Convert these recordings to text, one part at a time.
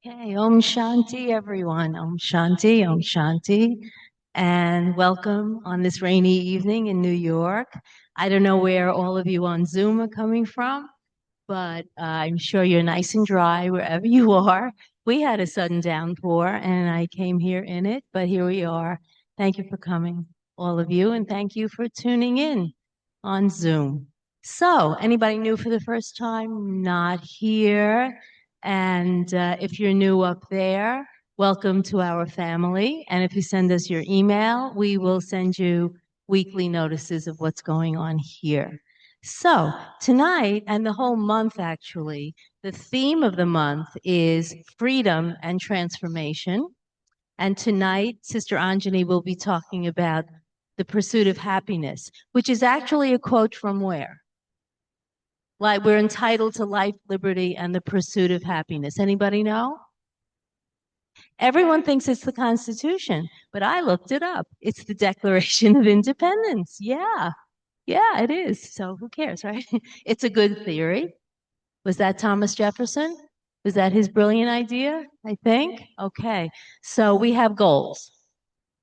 Okay, Om Shanti, everyone. Om Shanti, Om Shanti. And welcome on this rainy evening in New York. I don't know where all of you on Zoom are coming from, but I'm sure you're nice and dry wherever you are. We had a sudden downpour and I came here in it, but here we are. Thank you for coming, all of you, and thank you for tuning in on Zoom. So, anybody new for the first time? Not here. And if you're new up there, welcome to our family. And if you send us your email, we will send you weekly notices of what's going on here. So, tonight and the whole month, actually, the theme of the month is freedom and transformation. And tonight, Sister Anjani will be talking about the pursuit of happiness, which is actually a quote from where? Like, we're entitled to life, liberty, and the pursuit of happiness. Anybody know? Everyone thinks it's the Constitution, but I looked it up. It's the Declaration of Independence. Yeah. Yeah, it is. So who cares, right? It's a good theory. Was that Thomas Jefferson? Was that his brilliant idea? I think. Okay. So we have goals.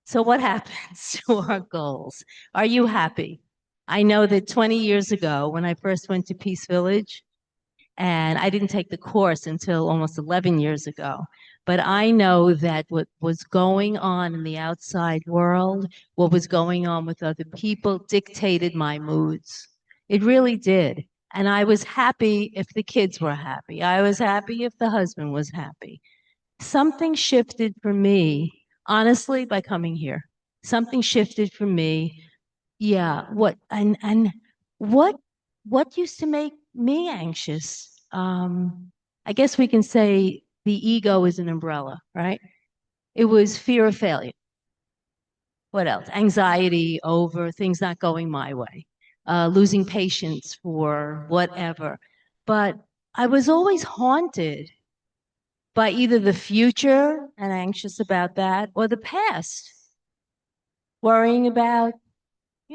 So what happens to our goals? Are you happy? I know that 20 years ago, when I first went to Peace Village, and I didn't take the course until almost 11 years ago. But I know that what was going on in the outside world, what was going on with other people, dictated my moods. It really did. And I was happy if the kids were happy. I was happy if the husband was happy. Something shifted for me, honestly, by coming here. Something shifted for me. Yeah, what what used to make me anxious? I guess we can say the ego is an umbrella, right? It was fear of failure. What else? Anxiety over things not going my way, losing patience for whatever. But I was always haunted by either the future and anxious about that or the past, worrying about,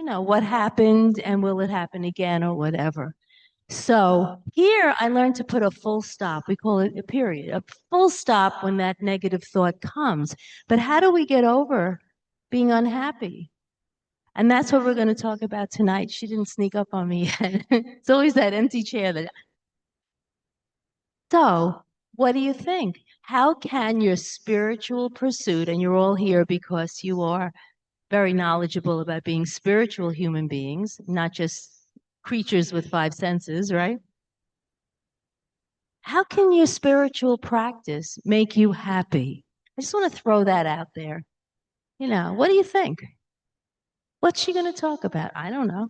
what happened and will it happen again or whatever. So here I learned to put a full stop. We call it a period, a full stop when that negative thought comes. But how do we get over being unhappy? And that's what we're going to talk about tonight. She didn't sneak up on me yet. It's always that empty chair that. So, what do you think? How can your spiritual pursuit, and you're all here because you are very knowledgeable about being spiritual human beings, not just creatures with five senses, right? How can your spiritual practice make you happy? I just want to throw that out there. What do you think? What's she going to talk about? I don't know.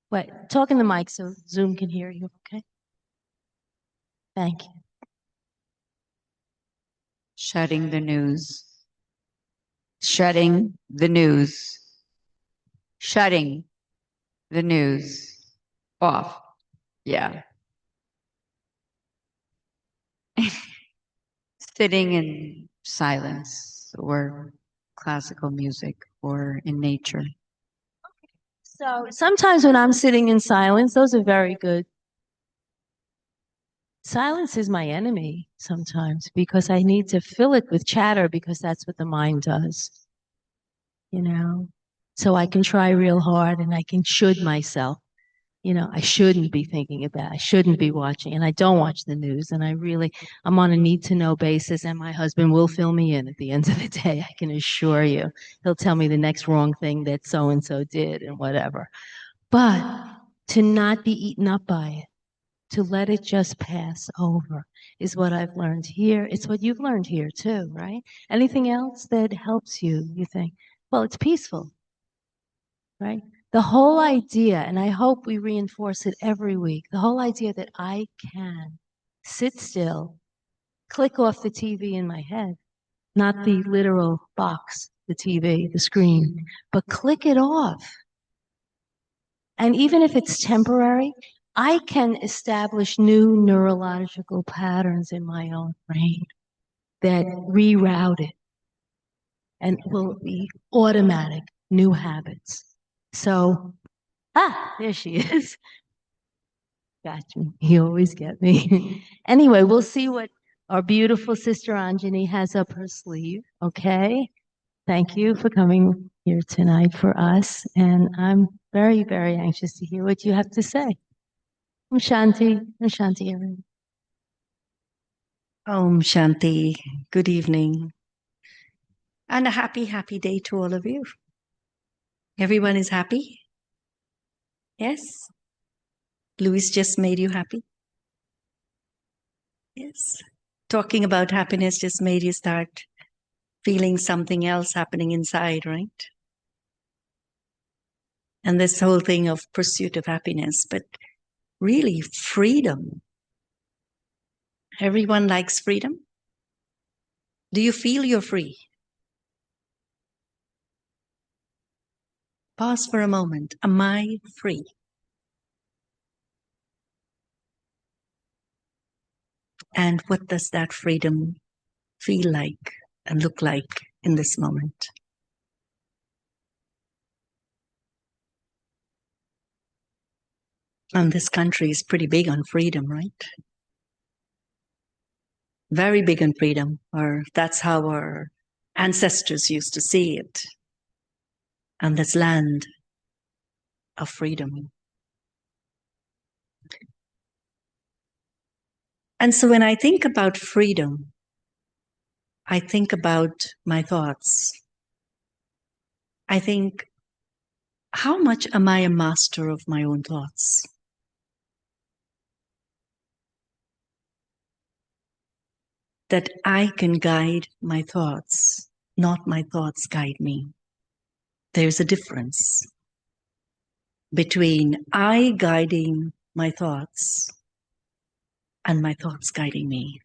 Wait, talk in the mic so Zoom can hear you, okay? Thank you. Shutting the news. Shutting the news. Shutting the news off. Yeah. Sitting in silence or classical music or in nature. So sometimes when I'm sitting in silence, those are very good. Silence is my enemy sometimes because I need to fill it with chatter because that's what the mind does, you know? So I can try real hard and I can should myself. I shouldn't be thinking about, I shouldn't be watching, and I don't watch the news. And I'm on a need to know basis, and my husband will fill me in at the end of the day. I can assure you. He'll tell me the next wrong thing that so and so did and whatever. But to not be eaten up by it, to let it just pass over is what I've learned here. It's what you've learned here too, right? Anything else that helps you, you think, well, it's peaceful, right? The whole idea, and I hope we reinforce it every week, the whole idea that I can sit still, click off the TV in my head, not the literal box, the TV, the screen, but click it off. And even if it's temporary, I can establish new neurological patterns in my own brain that reroute it and will be automatic new habits. So, there she is. Got me. You always get me. Anyway, we'll see what our beautiful sister Anjani has up her sleeve. Okay. Thank you for coming here tonight for us. And I'm very, very anxious to hear what you have to say. I'm Shanti, everyone. Om Shanti. Good evening. And a happy, happy day to all of you. Everyone is happy? Yes? Louis just made you happy? Yes. Talking about happiness just made you start feeling something else happening inside, right? And this whole thing of pursuit of happiness, but really freedom. Everyone likes freedom. Do you feel you're free? Pause for a moment. Am I free? And what does that freedom feel like and look like in this moment? And this country is pretty big on freedom, right? Very big on freedom, or that's how our ancestors used to see it. And this land of freedom. And so when I think about freedom, I think about my thoughts. I think, how much am I a master of my own thoughts? That I can guide my thoughts, not my thoughts guide me. There's a difference between I guiding my thoughts and my thoughts guiding me.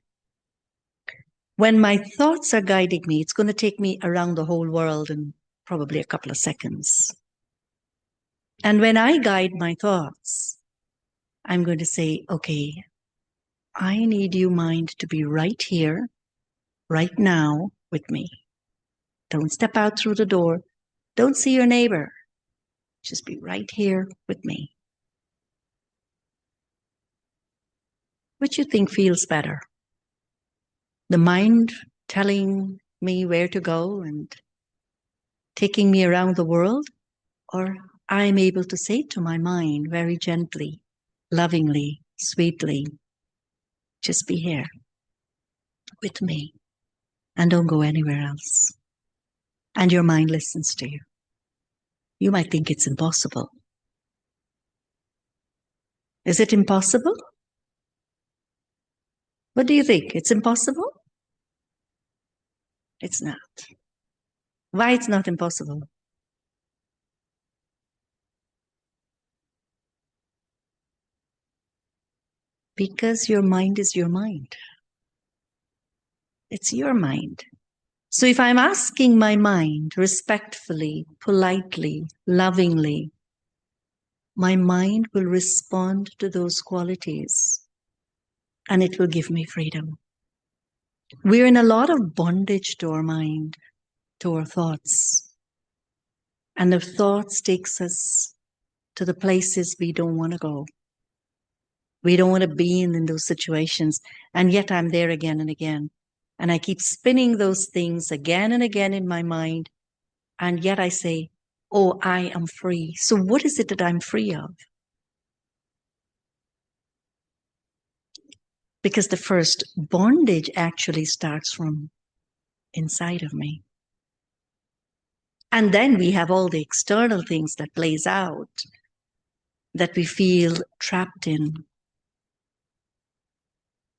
When my thoughts are guiding me, it's going to take me around the whole world in probably a couple of seconds. And when I guide my thoughts, I'm going to say, okay, I need you, mind, to be right here, right now with me. Don't step out through the door. Don't see your neighbor. Just be right here with me. Which you think feels better? The mind telling me where to go and taking me around the world? Or I'm able to say to my mind very gently, lovingly, sweetly, just be here with me and don't go anywhere else. And your mind listens to you. You might think it's impossible. Is it impossible? What do you think? It's impossible? It's not. Why it's not impossible? Because your mind is your mind. It's your mind. So if I'm asking my mind respectfully, politely, lovingly, my mind will respond to those qualities and it will give me freedom. We're in a lot of bondage to our mind, to our thoughts. And the thoughts takes us to the places we don't want to go. We don't want to be in those situations. And yet I'm there again and again. And I keep spinning those things again and again in my mind. And yet I say, oh, I am free. So what is it that I'm free of? Because the first bondage actually starts from inside of me. And then we have all the external things that plays out that we feel trapped in.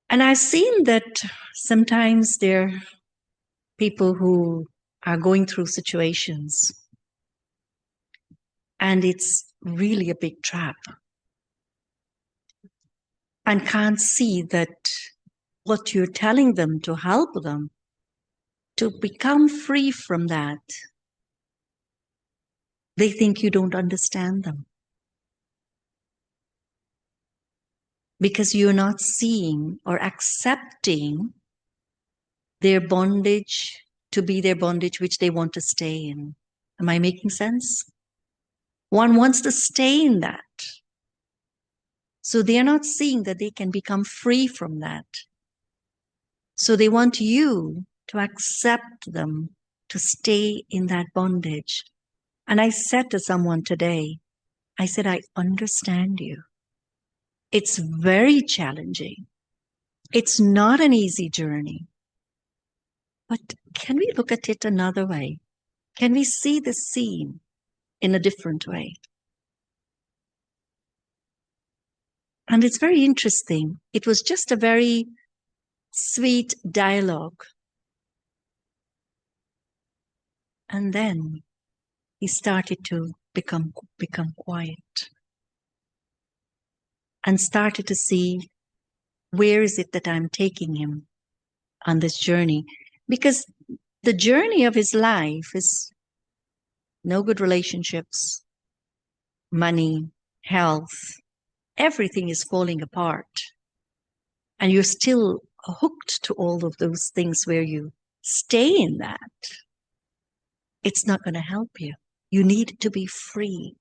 And I've seen that sometimes there are people who are going through situations and it's really a big trap and can't see that what you're telling them to help them to become free from that, they think you don't understand them because you're not seeing or accepting their bondage to be their bondage, which they want to stay in. Am I making sense? One wants to stay in that. So they are not seeing that they can become free from that. So they want you to accept them, to stay in that bondage. And I said to someone today, I said, I understand you. It's very challenging. It's not an easy journey. But can we look at it another way? Can we see the scene in a different way? And it's very interesting. It was just a very sweet dialogue. And then he started to become quiet and started to see, where is it that I'm taking him on this journey? Because the journey of his life is no good relationships, money, health, everything is falling apart. And you're still hooked to all of those things where you stay in that. It's not going to help you. You need to be free.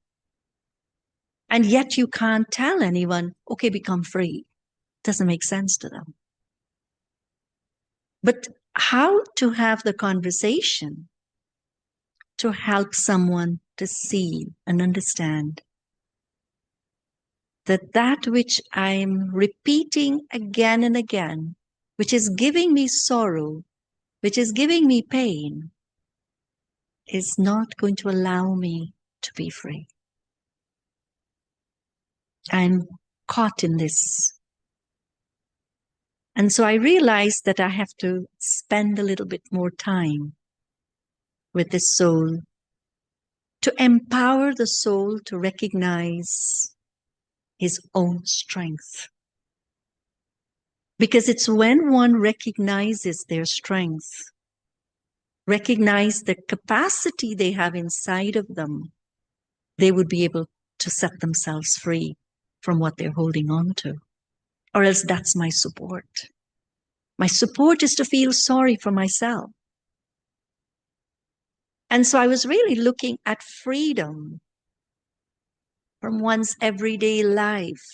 And yet you can't tell anyone, okay, become free. Doesn't make sense to them. But how to have the conversation to help someone to see and understand that that which I'm repeating again and again, which is giving me sorrow, which is giving me pain, is not going to allow me to be free. I'm caught in this. And so I realized that I have to spend a little bit more time with the soul to empower the soul to recognize his own strength. Because it's when one recognizes their strength, recognize the capacity they have inside of them, they would be able to set themselves free from what they're holding on to. Or else that's my support. My support is to feel sorry for myself. And so I was really looking at freedom from one's everyday life.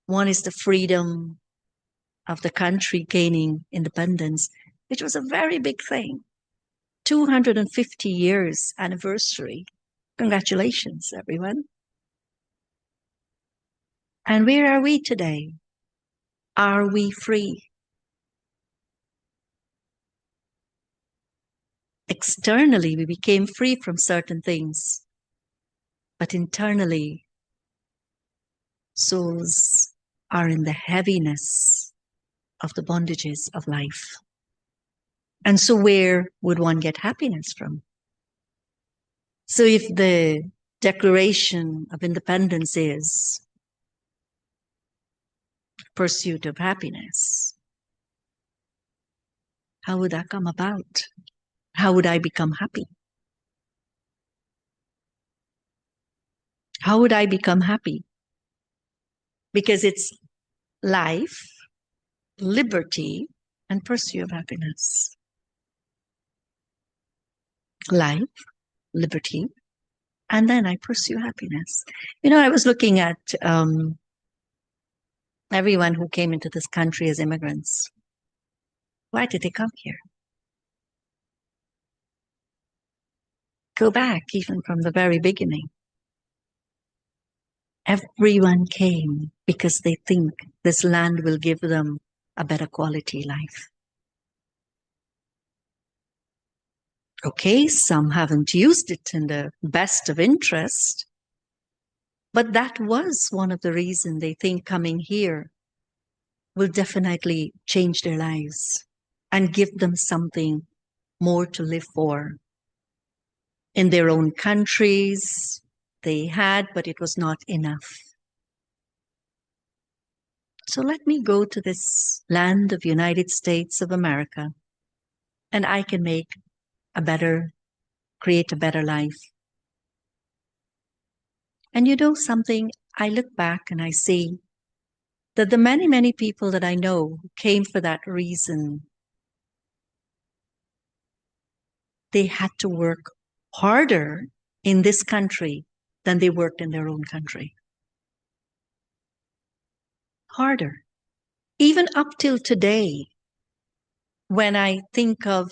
One is the freedom of the country gaining independence, which was a very big thing. 250 years anniversary. Congratulations, everyone. And where are we today? Are we free? Externally, we became free from certain things, but internally, souls are in the heaviness of the bondages of life. And so where would one get happiness from? So if the Declaration of Independence is pursuit of happiness, how would that come about? How would I become happy? How would I become happy? Because it's life, liberty, and pursuit of happiness. Life, liberty, and then I pursue happiness. You know, I was looking at everyone who came into this country as immigrants. Why did they come here? Go back even from the very beginning. Everyone came because they think this land will give them a better quality life. Okay, some haven't used it in the best of interest, but that was one of the reasons they think coming here will definitely change their lives and give them something more to live for. In their own countries, they had, but it was not enough. So let me go to this land of United States of America, and I can create a better life. And you know something, I look back and I see that the many, many people that I know who came for that reason, they had to work harder in this country than they worked in their own country. harder. Even up till today, when I think of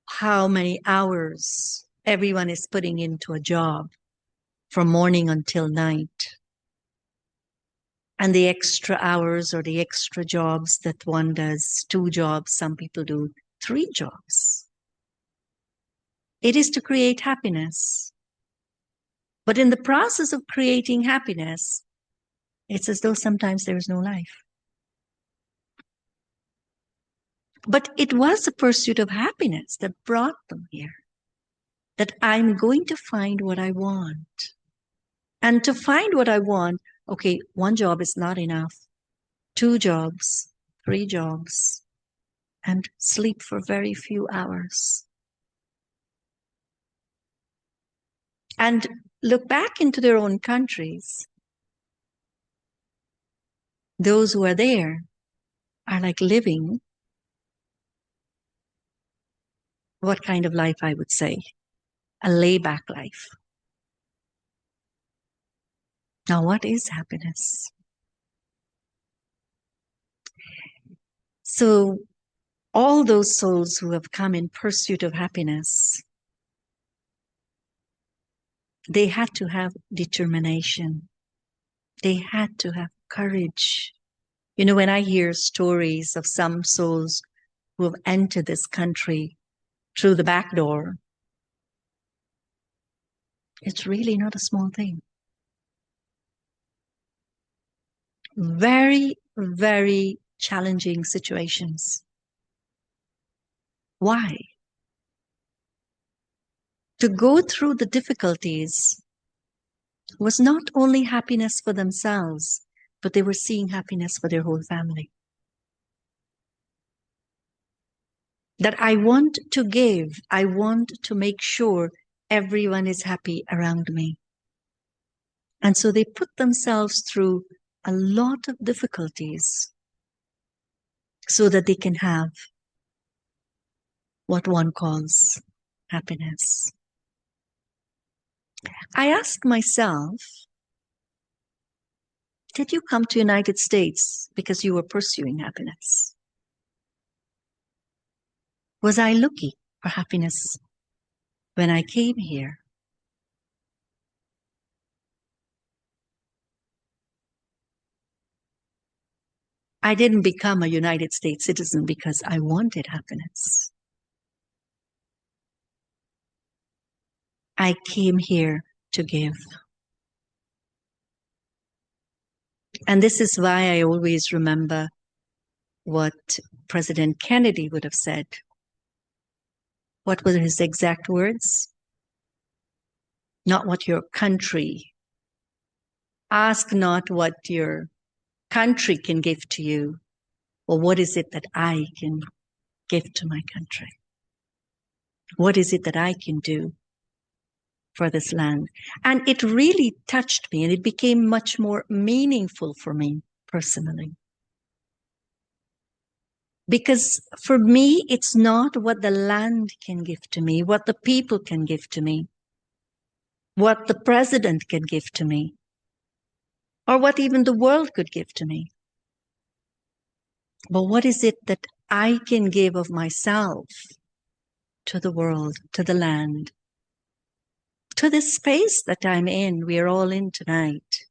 how many hours everyone is putting into a job from morning until night, and the extra hours or the extra jobs that one does, 2 jobs, some people do 3 jobs. It is to create happiness. But in the process of creating happiness, it's as though sometimes there is no life. But it was the pursuit of happiness that brought them here. That I'm going to find what I want. And to find what I want, okay, 1 job is not enough. 2 jobs, 3 jobs, and sleep for very few hours. And look back into their own countries. Those who are there are like living what kind of life I would say? A layback life. Now, what is happiness? So, all those souls who have come in pursuit of happiness, they had to have determination. They had to have courage. You know, when I hear stories of some souls who have entered this country through the back door, it's really not a small thing. Very, very challenging situations. Why? To go through the difficulties was not only happiness for themselves, but they were seeing happiness for their whole family. That I want to give, I want to make sure everyone is happy around me. And so they put themselves through a lot of difficulties so that they can have what one calls happiness. I ask myself, did you come to United States because you were pursuing happiness? Was I looking for happiness when I came here? I didn't become a United States citizen because I wanted happiness. I came here to give. And this is why I always remember what President Kennedy would have said. What were his exact words? Not what your country. Ask not what your country can give to you, or what is it that I can give to my country? What is it that I can do for this land? And it really touched me, and it became much more meaningful for me personally. Because for me, it's not what the land can give to me, what the people can give to me, what the president can give to me, or what even the world could give to me. But what is it that I can give of myself to the world, to the land, to this space that I'm in, we are all in tonight.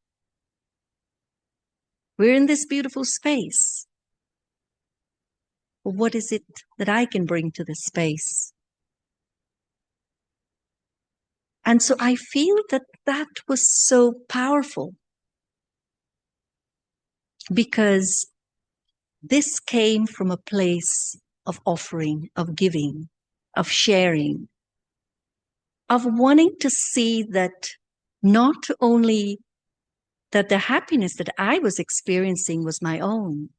We're in this beautiful space. But what is it that I can bring to this space? And so I feel that that was so powerful because this came from a place of offering, of giving, of sharing, of wanting to see that not only that the happiness that I was experiencing was my own,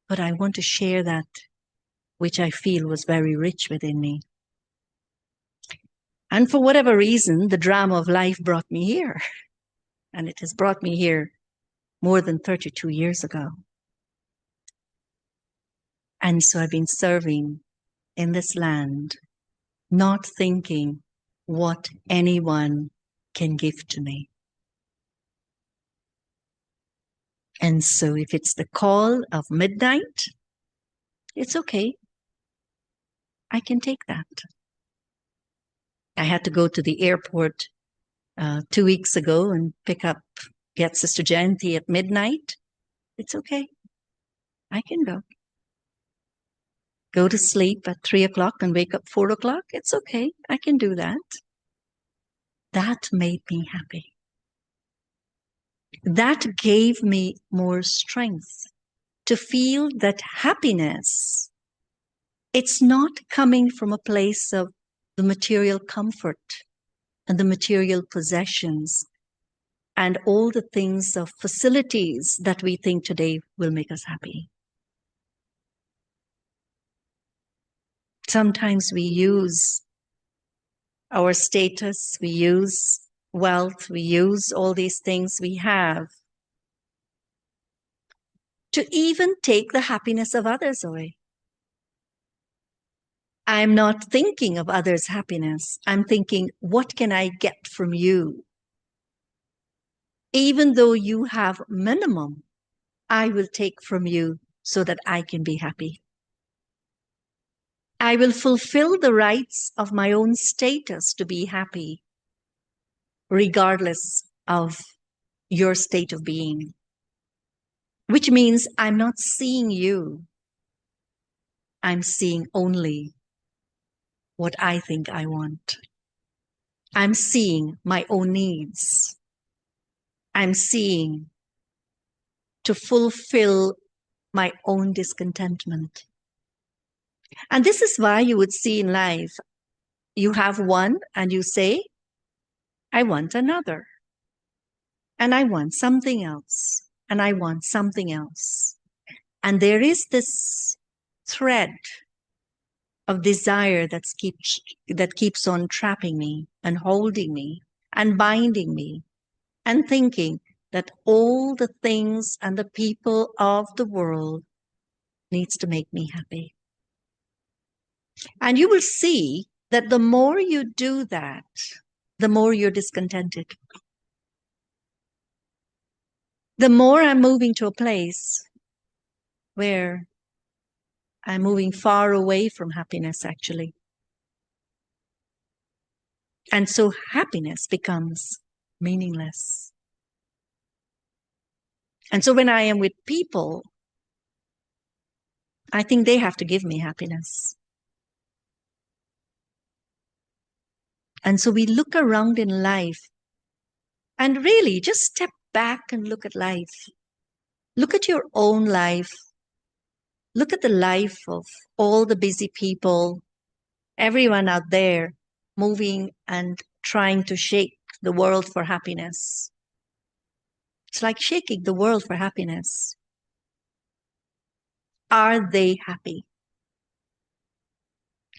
but I want to share that which I feel was very rich within me. And for whatever reason, the drama of life brought me here. And it has brought me here more than 32 years ago. And so I've been serving in this land, not thinking what anyone can give to me. And so if it's the call of midnight, it's okay. I can take that. I had to go to the airport 2 weeks ago and get Sister Jayanti at midnight. It's okay. I can go. Go to sleep at 3 o'clock and wake up 4 o'clock. It's okay. I can do that. That made me happy. That gave me more strength to feel that happiness, it's not coming from a place of the material comfort and the material possessions and all the things of facilities that we think today will make us happy. Sometimes we use our status, we use wealth, we use all these things we have to even take the happiness of others away. I'm not thinking of others' happiness. I'm thinking, what can I get from you? Even though you have minimum, I will take from you so that I can be happy. I will fulfill the rights of my own status to be happy, regardless of your state of being. Which means I'm not seeing you. I'm seeing only what I think I want. I'm seeing my own needs. I'm seeing to fulfill my own discontentment. And this is why you would see in life, you have one and you say, I want another. And I want something else. And I want something else. And there is this thread of desire that keeps on trapping me and holding me and binding me and thinking that all the things and the people of the world needs to make me happy. And you will see that the more you do that, the more you're discontented. The more I'm moving to a place where I'm moving far away from happiness, actually. And so happiness becomes meaningless. And so when I am with people, I think they have to give me happiness. And so we look around in life and really just step back and look at life. Look at your own life. Look at the life of all the busy people, everyone out there moving and trying to shake the world for happiness. It's like shaking the world for happiness. Are they happy?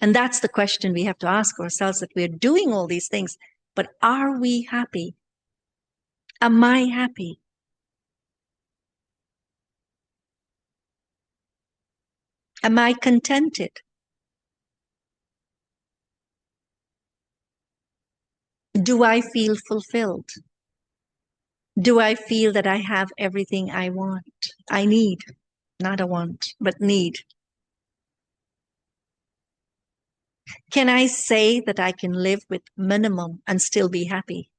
And that's the question we have to ask ourselves, that we're doing all these things, but are we happy? Am I happy? Am I contented? Do I feel fulfilled? Do I feel that I have everything I want? I need, not a want, but need. Can I say that I can live with minimum and still be happy?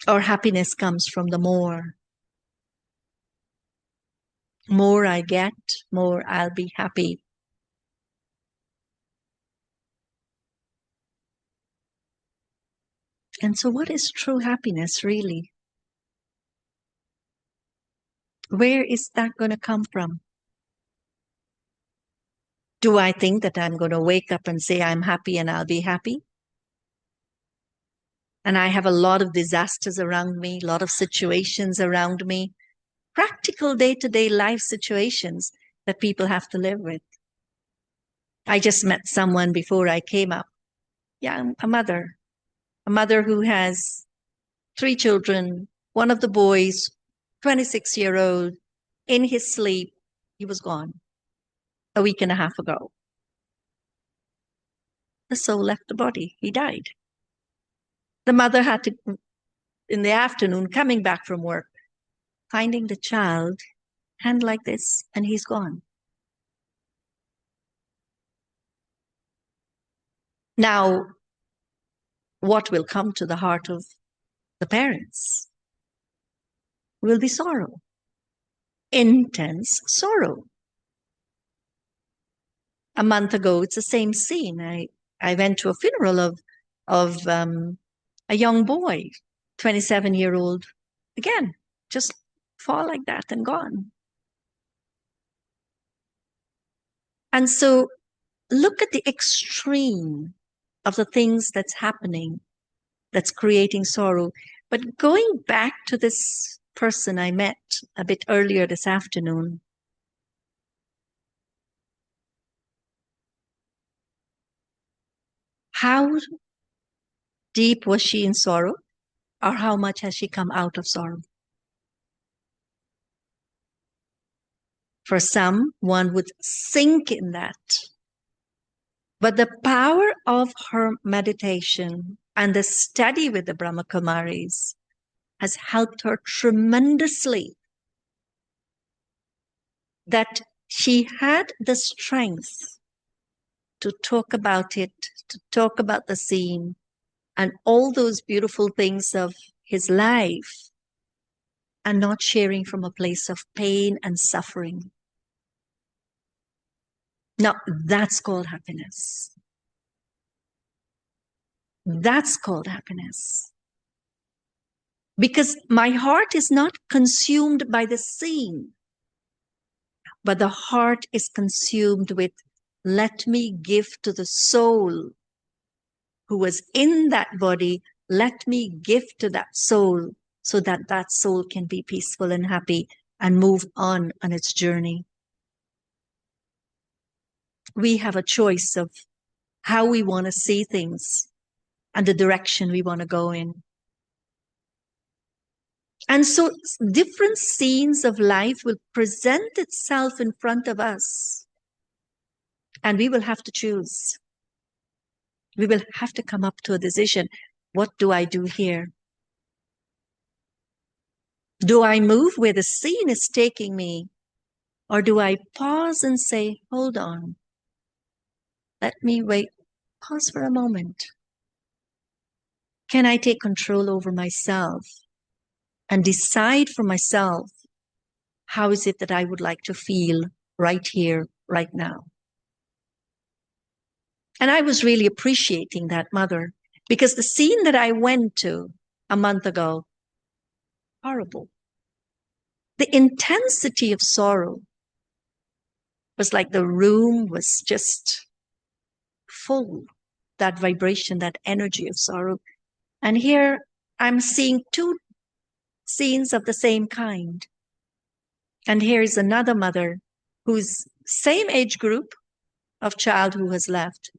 Or happiness comes from the more. More I get, more I'll be happy. And so what is true happiness really? Where is that going to come from? Do I think that I'm going to wake up and say I'm happy and I'll be happy? And I have a lot of disasters around me, a lot of situations around me, practical day-to-day life situations that people have to live with. I just met someone before I came up. Yeah, a mother who has 3 children. One of the boys, 26-year-old, in his sleep, he was gone a week and a half ago. The soul left the body. He died. The mother had to in the afternoon, coming back from work, finding the child, hand like this, and he's gone. Now, what will come to the heart of the parents will be sorrow, intense sorrow. A month ago, it's the same scene. I went to a funeral of a young boy, 27-year-old, again, just fall like that and gone. And so look at the extreme of the things that's happening, that's creating sorrow. But going back to this person I met a bit earlier this afternoon, how deep was she in sorrow, or how much has she come out of sorrow? For some, one would sink in that. But the power of her meditation and the study with the Brahma Kumaris has helped her tremendously, that she had the strength to talk about it, to talk about the scene and all those beautiful things of his life, and not sharing from a place of pain and suffering. Now, that's called happiness. That's called happiness. Because my heart is not consumed by the scene, but the heart is consumed with, let me give to the soul who was in that body, let me give to that soul so that that soul can be peaceful and happy and move on its journey. We have a choice of how we want to see things and the direction we want to go in. And so different scenes of life will present itself in front of us, and we will have to choose. We will have to come up to a decision. What do I do here? Do I move where the scene is taking me? Or do I pause and say, hold on, let me wait, pause for a moment. Can I take control over myself and decide for myself, how is it that I would like to feel right here, right now? And I was really appreciating that mother, because the scene that I went to a month ago, horrible. The intensity of sorrow was like the room was just full, that vibration, that energy of sorrow. And here I'm seeing two scenes of the same kind. And here is another mother who's same age group of child who has left.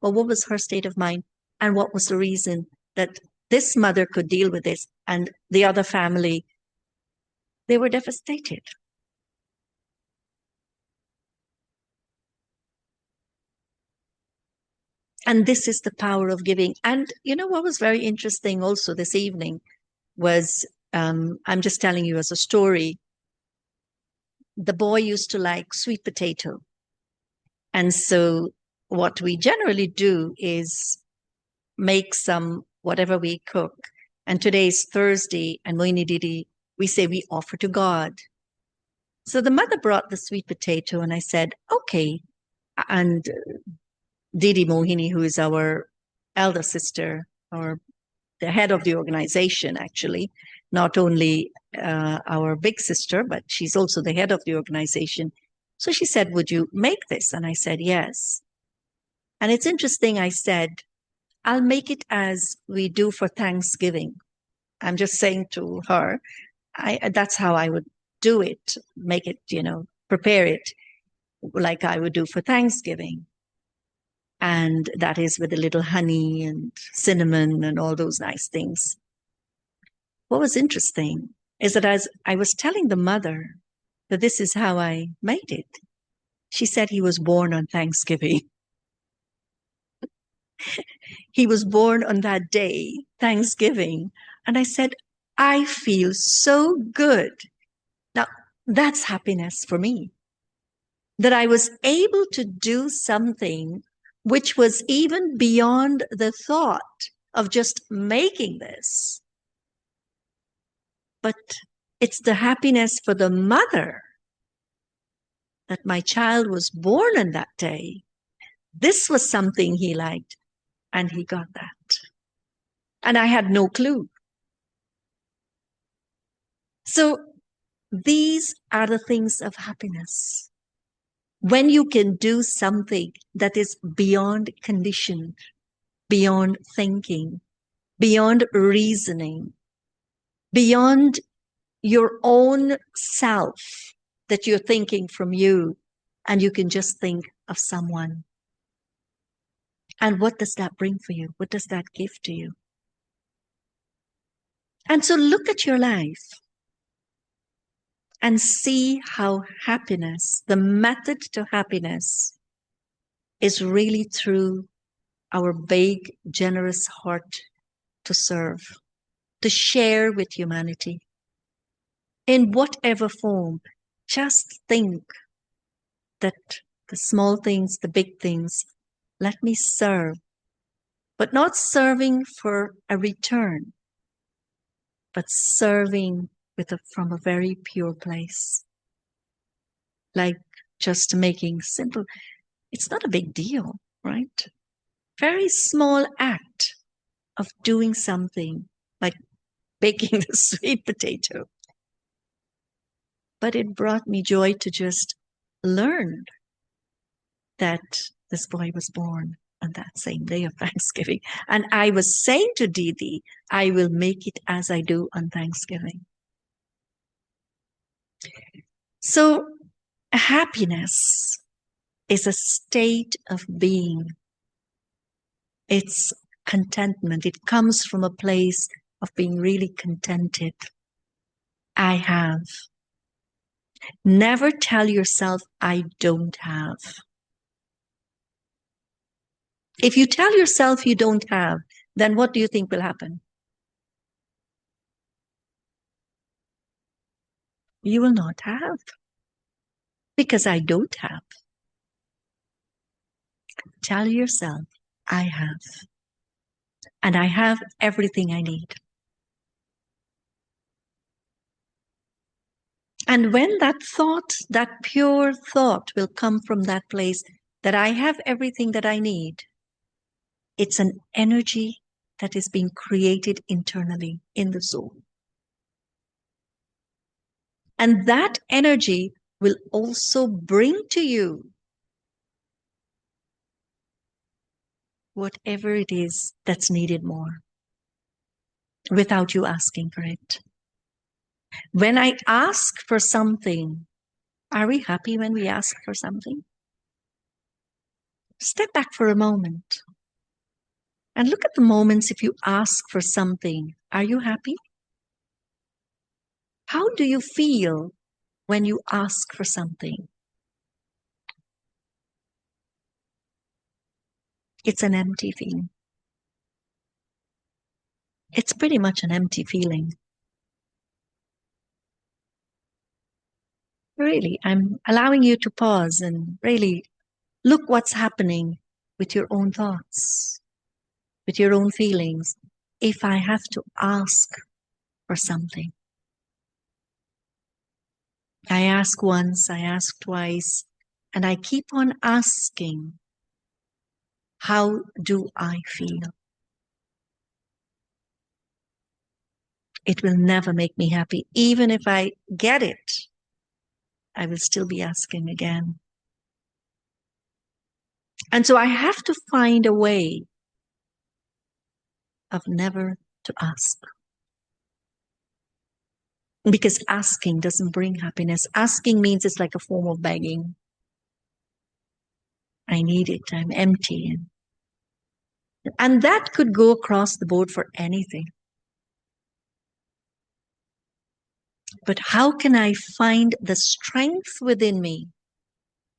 Well, what was her state of mind? And what was the reason that this mother could deal with this and the other family, they were devastated. And this is the power of giving. And you know what was very interesting also this evening was, I'm just telling you as a story, the boy used to like sweet potato. And so what we generally do is make some, whatever we cook. And today is Thursday, and Moini Didi, we say we offer to God. So the mother brought the sweet potato, and I said, okay. And Didi Mohini, who is our elder sister, or the head of the organization, actually, not only our big sister, but she's also the head of the organization. So she said, would you make this? And I said, yes. And it's interesting, I said, I'll make it as we do for Thanksgiving. I'm just saying to her, that's how I would do it, make it, prepare it like I would do for Thanksgiving. And that is with a little honey and cinnamon and all those nice things. What was interesting is that as I was telling the mother that this is how I made it, she said he was born on Thanksgiving. he was born on that day, Thanksgiving. And I said, I feel so good. Now, that's happiness for me, that I was able to do something which was even beyond the thought of just making this. But it's the happiness for the mother that my child was born on that day. This was something he liked, and he got that. And I had no clue. So these are the things of happiness. When you can do something that is beyond condition, beyond thinking, beyond reasoning, beyond your own self, that you're thinking from you, and you can just think of someone. And what does that bring for you? What does that give to you? And so look at your life and see how happiness, the method to happiness, is really through our big, generous heart to serve, to share with humanity in whatever form. Just think that the small things, the big things, let me serve, but not serving for a return, but serving from a very pure place. Like just making simple, it's not a big deal, right? Very small act of doing something like baking the sweet potato. But it brought me joy to just learn that this boy was born on that same day of Thanksgiving. And I was saying to Didi, I will make it as I do on Thanksgiving. So happiness is a state of being. It's contentment. It comes from a place of being really contented. I have. Never tell yourself, I don't have. If you tell yourself you don't have, then what do you think will happen? You will not have. Because I don't have. Tell yourself, I have. And I have everything I need. And when that thought, that pure thought will come from that place that I have everything that I need, it's an energy that is being created internally in the soul. And that energy will also bring to you whatever it is that's needed more without you asking for it. When I ask for something, are we happy when we ask for something? Step back for a moment and look at the moments if you ask for something. Are you happy? How do you feel when you ask for something? It's an empty feeling. It's pretty much an empty feeling. Really, I'm allowing you to pause and really look what's happening with your own thoughts, with your own feelings. If I have to ask for something, I ask once, I ask twice, and I keep on asking, how do I feel? It will never make me happy. Even if I get it, I will still be asking again. And so I have to find a way of never to ask. Because asking doesn't bring happiness. Asking means it's like a form of begging. I need it. I'm empty. And that could go across the board for anything. But how can I find the strength within me?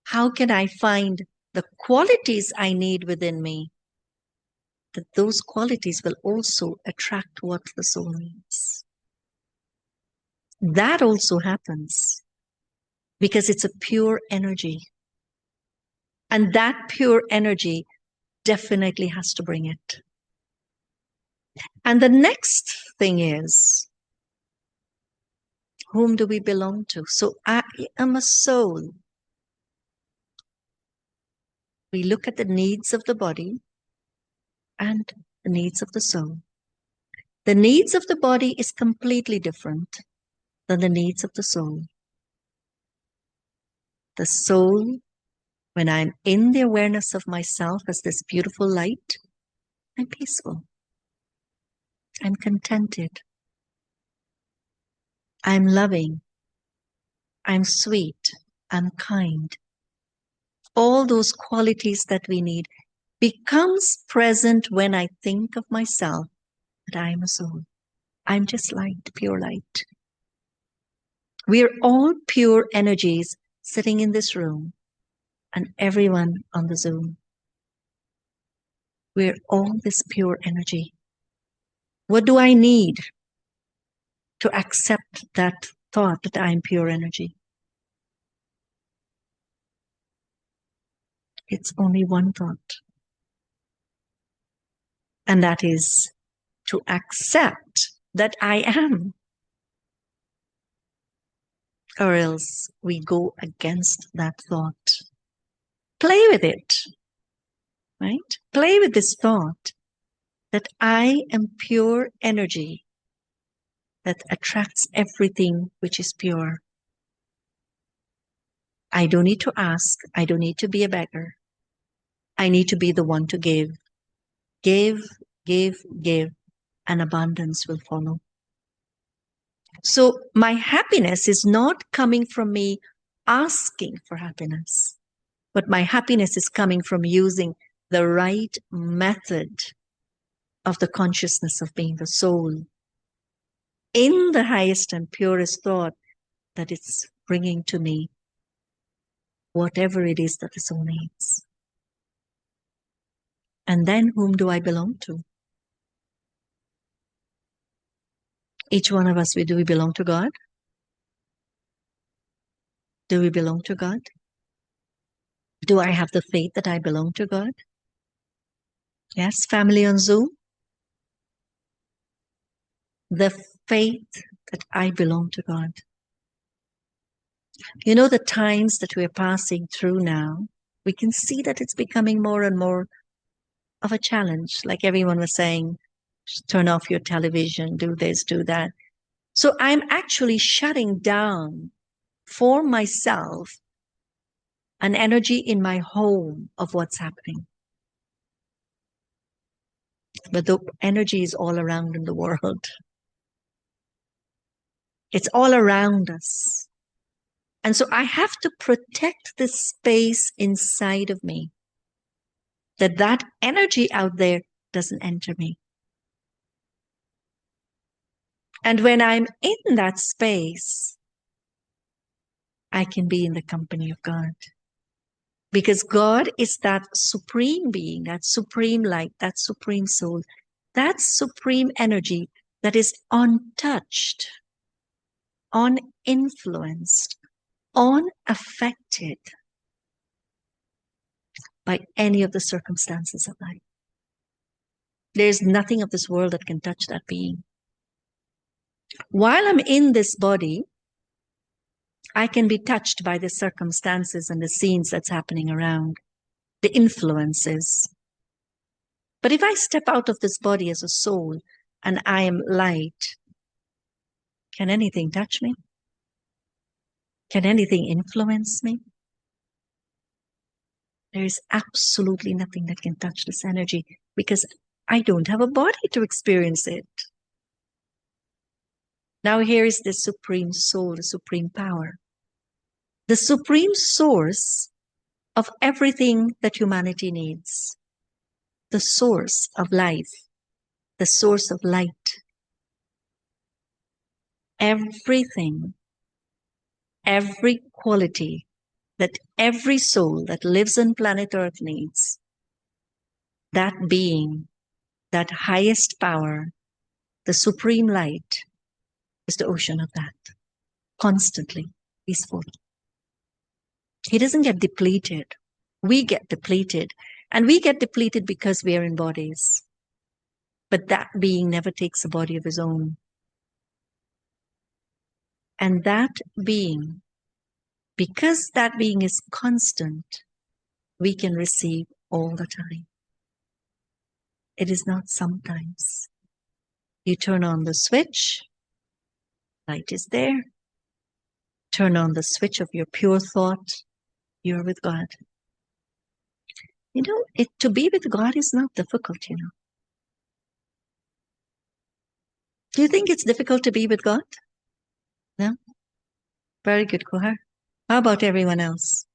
How can I find the qualities I need within me that those qualities will also attract what the soul needs. That also happens because it's a pure energy. And that pure energy definitely has to bring it. And the next thing is, whom do we belong to? So I am a soul. We look at the needs of the body and the needs of the soul. The needs of the body is completely different than the needs of the soul. The soul, when I'm in the awareness of myself as this beautiful light, I'm peaceful. I'm contented. I'm loving. I'm sweet. I'm kind. All those qualities that we need becomes present when I think of myself that I am a soul. I'm just light, pure light. We are all pure energies sitting in this room and everyone on the Zoom. We're all this pure energy. What do I need to accept that thought that I'm pure energy? It's only one thought. And that is to accept that I am. Or else we go against that thought. Play with it, right? Play with this thought that I am pure energy that attracts everything which is pure. I don't need to ask. I don't need to be a beggar. I need to be the one to give. Give, give, give, and abundance will follow. So my happiness is not coming from me asking for happiness, but my happiness is coming from using the right method of the consciousness of being the soul in the highest and purest thought that it's bringing to me whatever it is that the soul needs. And then whom do I belong to? Each one of us, do we belong to God? Do we belong to God? Do I have the faith that I belong to God? Yes, family on Zoom? The faith that I belong to God. You know, the times that we're passing through now, we can see that it's becoming more and more of a challenge. Like everyone was saying, turn off your television, do this, do that. So I'm actually shutting down for myself an energy in my home of what's happening. But the energy is all around in the world. It's all around us. And so I have to protect this space inside of me, that energy out there doesn't enter me. And when I'm in that space, I can be in the company of God. Because God is that supreme being, that supreme light, that supreme soul, that supreme energy that is untouched, uninfluenced, unaffected by any of the circumstances of life. There's nothing of this world that can touch that being. While I'm in this body, I can be touched by the circumstances and the scenes that's happening around, the influences. But if I step out of this body as a soul and I am light, can anything touch me? Can anything influence me? There is absolutely nothing that can touch this energy because I don't have a body to experience it. Now here is the supreme soul, the supreme power, the supreme source of everything that humanity needs, the source of life, the source of light. Everything, every quality that every soul that lives on planet Earth needs, that being that highest power, the supreme light, is the ocean of that. Constantly peaceful. He doesn't get depleted. We get depleted. And we get depleted because we are in bodies. But that being never takes a body of his own. And that being, because that being is constant, we can receive all the time. It is not sometimes. You turn on the switch, light is there. Turn on the switch of your pure thought, you're with God. You know, to be with God is not difficult, you know. Do you think it's difficult to be with God? No? Very good, Kuhar. How about everyone else?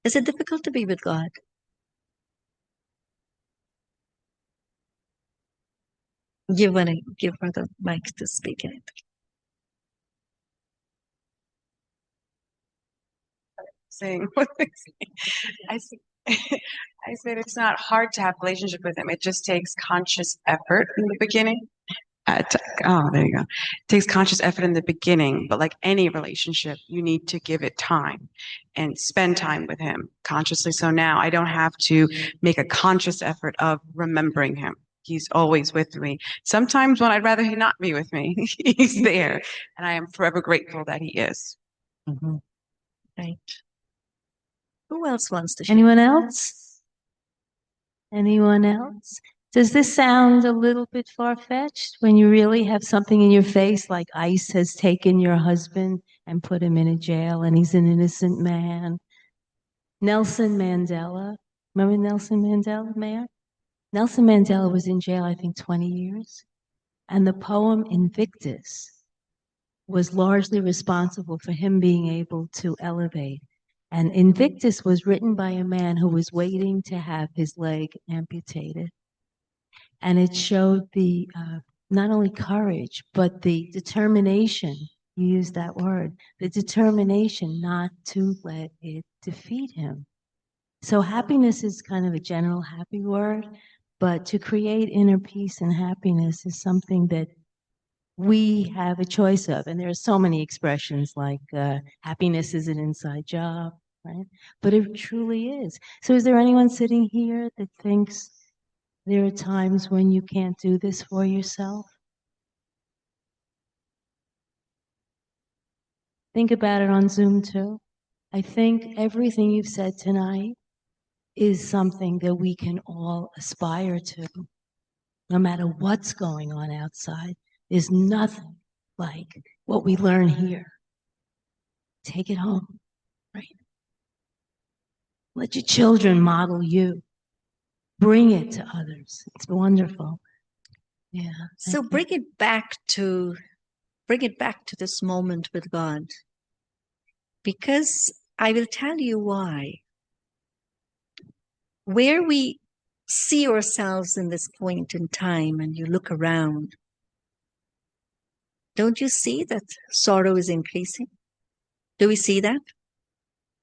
Is it difficult to be with God? Give her the mic to speak in it. Saying what I said, I said it's not hard to have a relationship with him. It just takes conscious effort in the beginning. There you go. It takes conscious effort in the beginning, but like any relationship, you need to give it time and spend time with him consciously. So now I don't have to make a conscious effort of remembering him. He's always with me. Sometimes when I'd rather he not be with me, he's there. And I am forever grateful that he is. Mm-hmm. Right. Who else wants to share? Anyone else? Anyone else? Does this sound a little bit far-fetched when you really have something in your face like ICE has taken your husband and put him in a jail and he's an innocent man? Nelson Mandela, remember Nelson Mandela, Mayor? Nelson Mandela was in jail, I think, 20 years. And the poem Invictus was largely responsible for him being able to elevate. And Invictus was written by a man who was waiting to have his leg amputated. And it showed the not only courage, but the determination, you used that word, the determination not to let it defeat him. So happiness is kind of a general happy word, but to create inner peace and happiness is something that we have a choice of. And there are so many expressions like happiness is an inside job, right? But it truly is. So is there anyone sitting here that thinks there are times when you can't do this for yourself? Think about it on Zoom too. I think everything you've said tonight is something that we can all aspire to. No matter what's going on outside, there's nothing like what we learn here. Take it home, right? Let your children model you. Bring it to others. It's wonderful. Yeah. So bring it back to this moment with God. Because I will tell you why. Where we see ourselves in this point in time and you look around, don't you see that sorrow is increasing? Do we see that?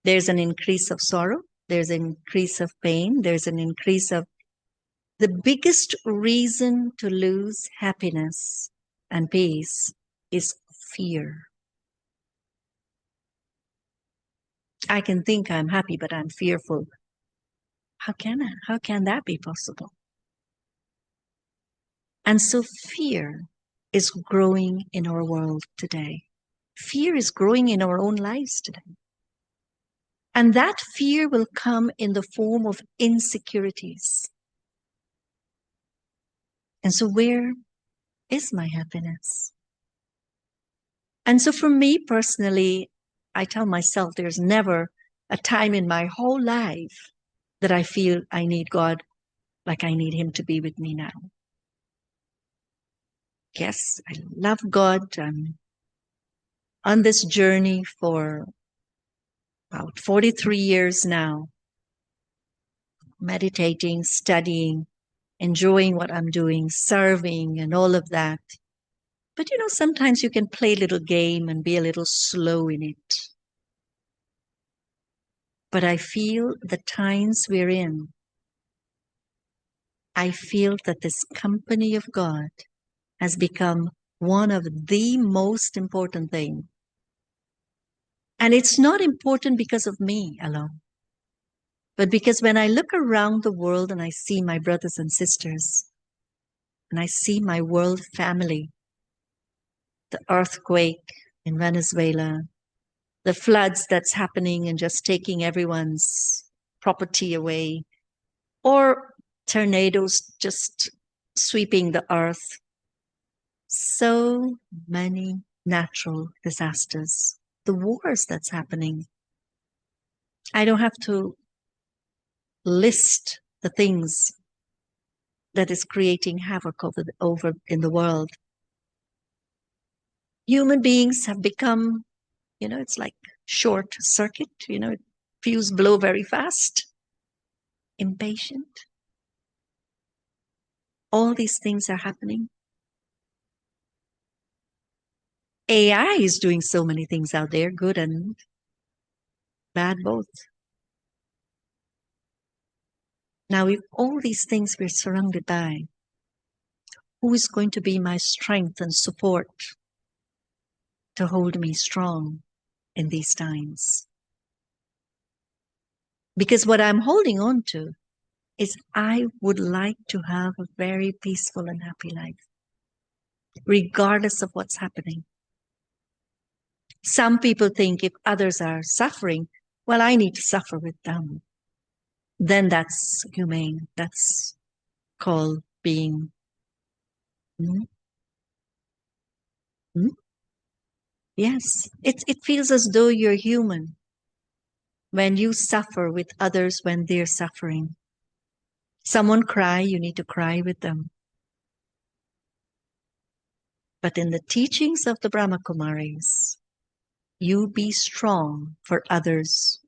There's an increase of sorrow. There's an increase of pain. There's an increase of... The biggest reason to lose happiness and peace is fear. I can think I'm happy, but I'm fearful. How can that be possible? And so fear is growing in our world today. Fear is growing in our own lives today. And that fear will come in the form of insecurities. And so where is my happiness? And so for me personally, I tell myself there's never a time in my whole life that I feel I need God like I need him to be with me now. Yes, I love God. I'm on this journey for about 43 years now, meditating, studying, enjoying what I'm doing, serving and all of that. But you know, sometimes you can play a little game and be a little slow in it. But I feel the times we're in I feel that this company of God has become one of the most important things. And it's not important because of me alone, but because when I look around the world and I see my brothers and sisters, and I see my world family, the earthquake in Venezuela, the floods that's happening and just taking everyone's property away, or tornadoes just sweeping the earth. So many natural disasters, the wars that's happening. I don't have to list the things that is creating havoc over in the world. Human beings have become, it's like short circuit, fuse blow very fast, impatient. All these things are happening. AI is doing so many things out there, good and bad both. Now, if all these things we're surrounded by, who is going to be my strength and support to hold me strong in these times? Because what I'm holding on to is I would like to have a very peaceful and happy life, regardless of what's happening. Some people think if others are suffering, well, I need to suffer with them. Then that's humane. That's called being. Yes, it feels as though you're human when you suffer with others when they're suffering. Someone cry, you need to cry with them. But in the teachings of the Brahma Kumaris, you be strong for others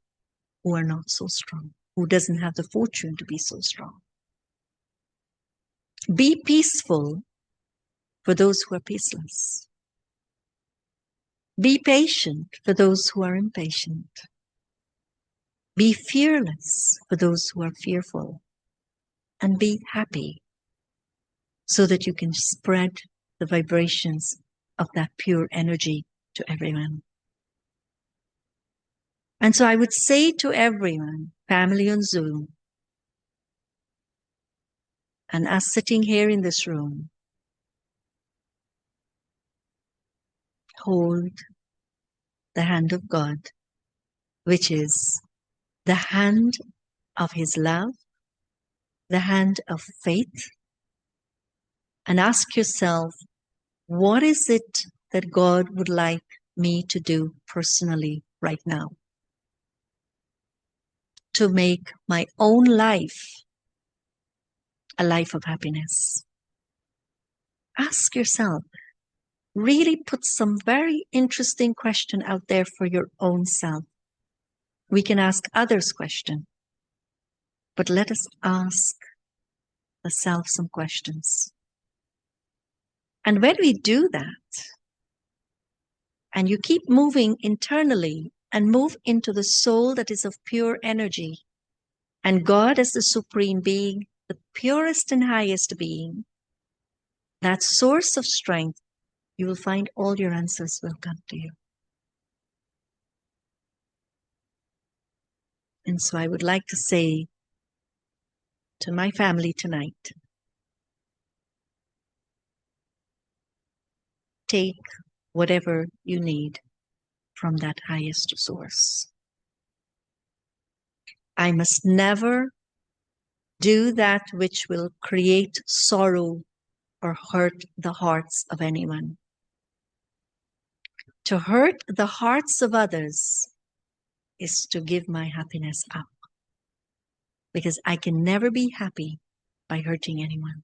who are not so strong, who doesn't have the fortune to be so strong. Be peaceful for those who are peaceless. Be patient for those who are impatient. Be fearless for those who are fearful. And be happy so that you can spread the vibrations of that pure energy to everyone. And so I would say to everyone, family on Zoom, and us sitting here in this room, hold the hand of God, which is the hand of His love, the hand of faith, and ask yourself, what is it that God would like me to do personally right now to make my own life a life of happiness? Ask yourself, really put some very interesting question out there for your own self. We can ask others questions, but let us ask the self some questions. And when we do that, and you keep moving internally and move into the soul that is of pure energy, and God as the supreme being, the purest and highest being, that source of strength, you will find all your answers will come to you. And so I would like to say to my family tonight, take whatever you need from that highest source. I must never do that which will create sorrow or hurt the hearts of anyone. To hurt the hearts of others is to give my happiness up, because I can never be happy by hurting anyone.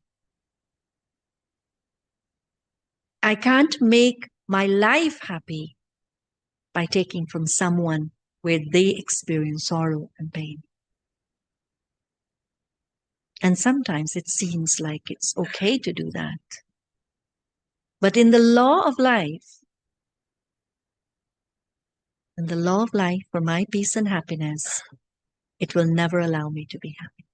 I can't make my life happy by taking from someone where they experience sorrow and pain. And sometimes it seems like it's okay to do that. But in the law of life, for my peace and happiness, it will never allow me to be happy.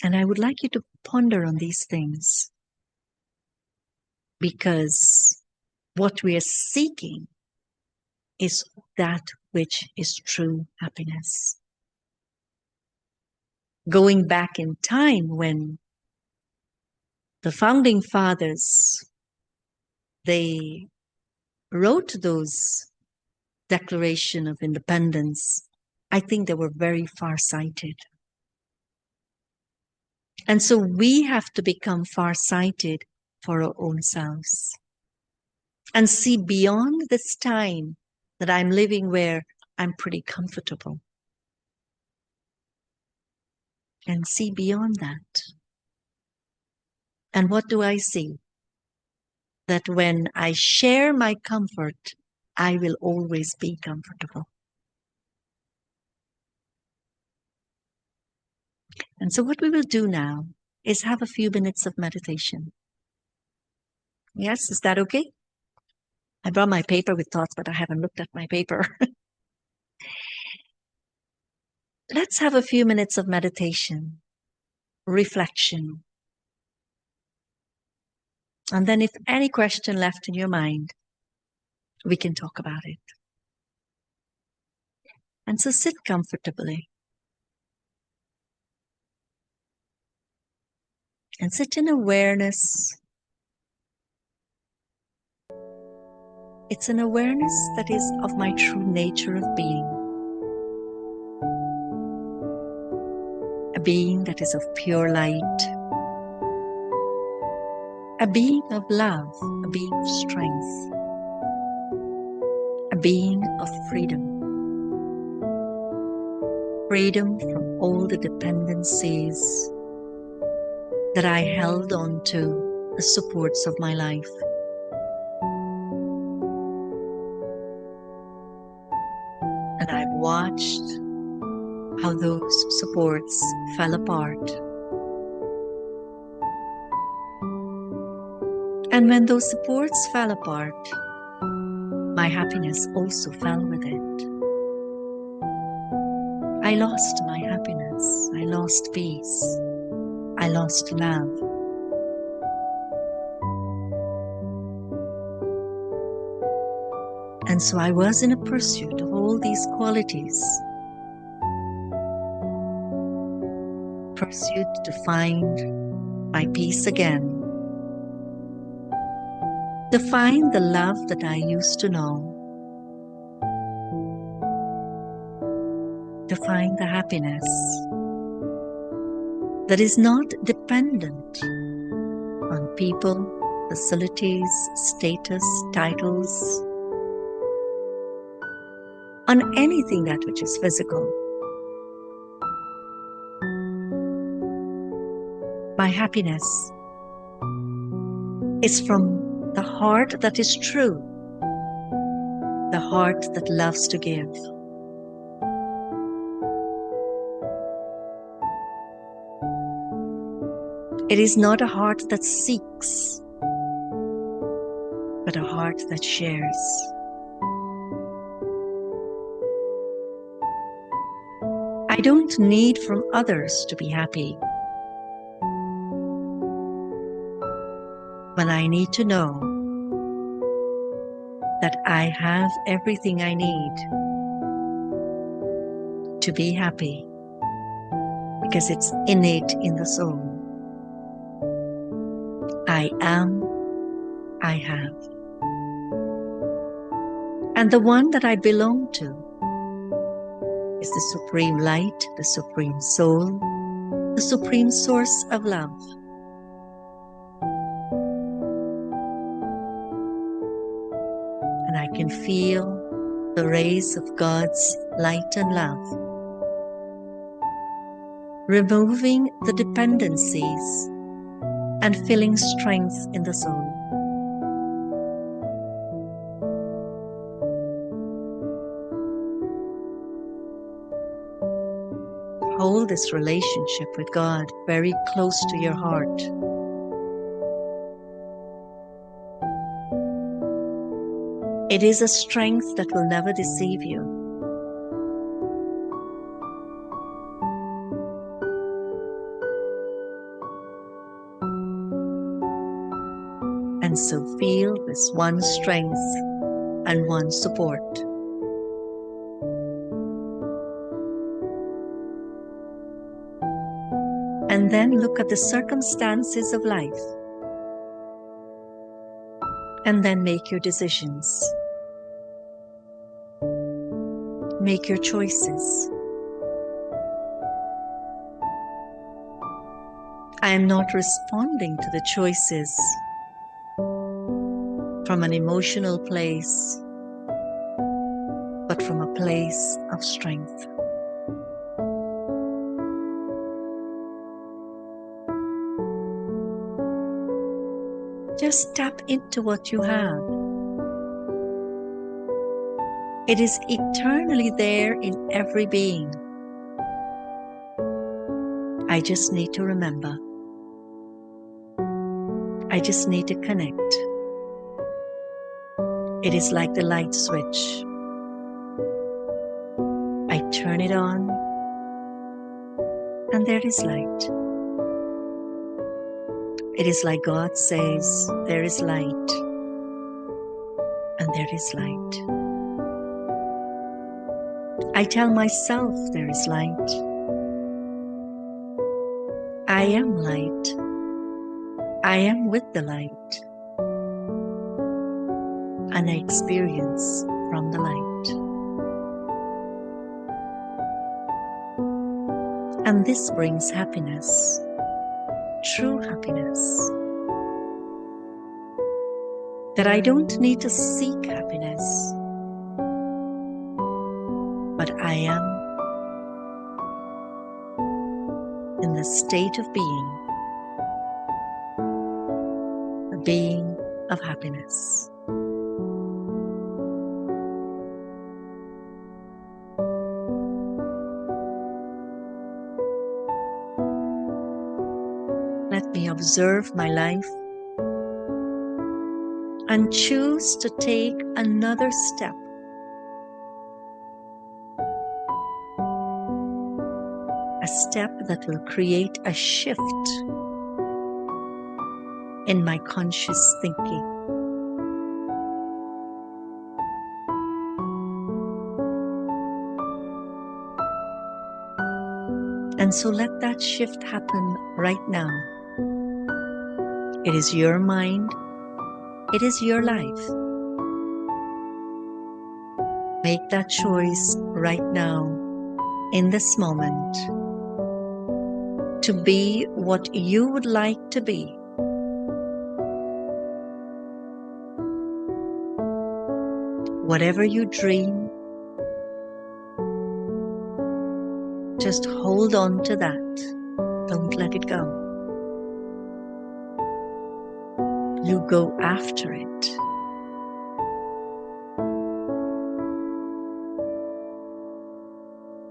And I would like you to ponder on these things, because what we are seeking is that which is true happiness. Going back in time, when the founding fathers, they wrote those Declaration of Independence, I think they were very far-sighted. And so we have to become far-sighted for our own selves and see beyond this time that I'm living, where I'm pretty comfortable, and see beyond that. And what do I see? That when I share my comfort, I will always be comfortable. And so what we will do now is have a few minutes of meditation. Yes, is that okay? I brought my paper with thoughts, but I haven't looked at my paper. Let's have a few minutes of meditation, reflection. And then if any question left in your mind, we can talk about it. And so sit comfortably. And sit in awareness. It's an awareness that is of my true nature of being. A being that is of pure light. A being of love, a being of strength. A being of freedom. Freedom from all the dependencies that I held on to, the supports of my life. And I've watched how those supports fell apart. And when those supports fell apart, my happiness also fell with it. I lost my happiness. I lost peace. I lost love. And so I was in a pursuit of all these qualities. Pursuit to find my peace again. To find the love that I used to know. To find the happiness that is not dependent on people, facilities, status, titles, on anything that which is physical. My happiness is from the heart that is true, the heart that loves to give. It is not a heart that seeks, but a heart that shares. I don't need from others to be happy, but I need to know that I have everything I need to be happy, because it's innate in the soul. I am, I have. And the one that I belong to is the supreme light, the supreme soul, the supreme source of love. And I can feel the rays of God's light and love, removing the dependencies and filling strength in the soul. Hold this relationship with God very close to your heart. It is a strength that will never deceive you. And so feel this one strength and one support. And then look at the circumstances of life. And then make your decisions. Make your choices. I am not responding to the choices from an emotional place, but from a place of strength. Just tap into what you have. It is eternally there in every being. I just need to remember. I just need to connect. It is like the light switch. I turn it on, and there is light. It is like God says, there is light, and there is light. I tell myself there is light. I am light. I am with the light. And I experience from the light. And this brings happiness, true happiness. That I don't need to seek happiness, but I am in the state of being, a being of happiness. Let me observe my life and choose to take another step. A step that will create a shift in my conscious thinking. And so let that shift happen right now. It is your mind. It is your life. Make that choice right now, in this moment, to be what you would like to be. Whatever you dream, just hold on to that. Don't let it go. You go after it.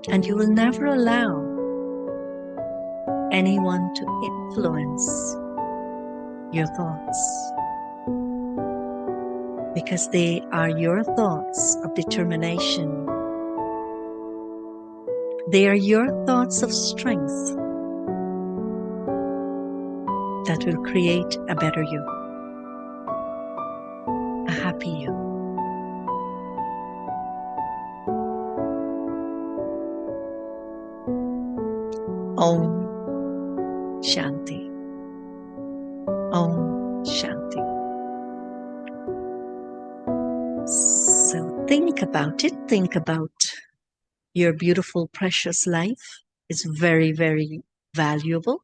And you will never allow anyone to influence your thoughts, because they are your thoughts of determination. They are your thoughts of strength that will create a better you, a happy you. Om Shanti. Om Shanti. So think about it. Think about your beautiful, precious life. It's very, very valuable.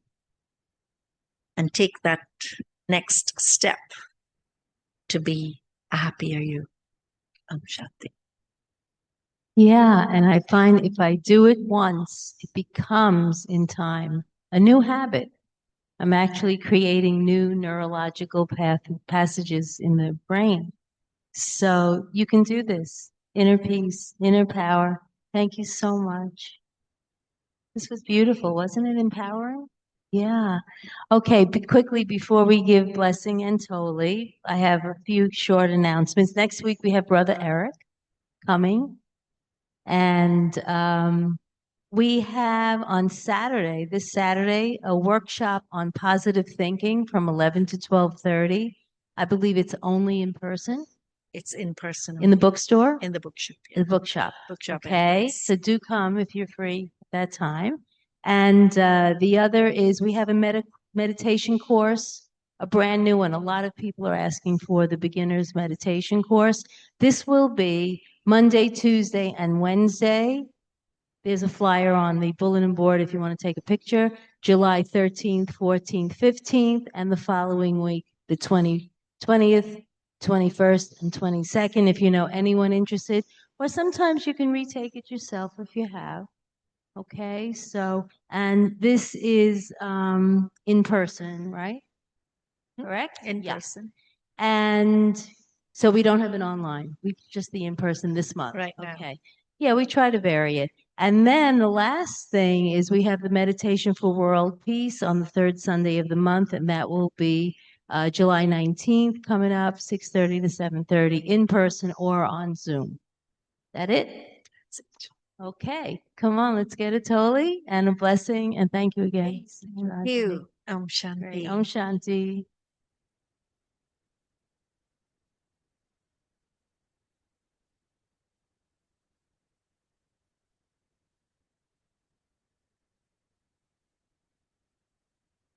And take that next step to be a happier you. Om Shanti. Yeah, and I find if I do it once, it becomes in time a new habit. I'm actually creating new neurological passages in the brain. So you can do this. Inner peace, inner power. Thank you so much. This was beautiful. Wasn't it empowering? Yeah. Okay, quickly before we give blessing and Toli, I have a few short announcements. Next week we have Brother Eric coming. And we have on Saturday, this Saturday, a workshop on positive thinking from 11 to 12:30. I believe it's only in person It's in person. in the bookstore, In the bookshop. in the bookshop. Bookshop. Okay, entrance. so do come if you're free at that time. And the other is we have a meditation course, a brand new one. A lot of people are asking for the beginner's meditation course. This will be Monday, Tuesday, and Wednesday. There's a flyer on the bulletin board if you want to take a picture. July 13th, 14th, 15th, and the following week, the 20th, 21st, and 22nd, if you know anyone interested. Or sometimes you can retake it yourself if you have. Okay, so, and this is in person, right? Correct? In Yeah. person. And so we don't have it online. We just the in person this month. Right now. Okay. Yeah, we try to vary it. And then the last thing is we have the meditation for world peace on the third Sunday of the month, and that will be July 19th coming up, 6:30 to 7:30 in person or on Zoom. That it? Okay. Come on, let's get it, Toli, and a blessing, and thank you again. Thank you. Om Great. Shanti. Om Shanti.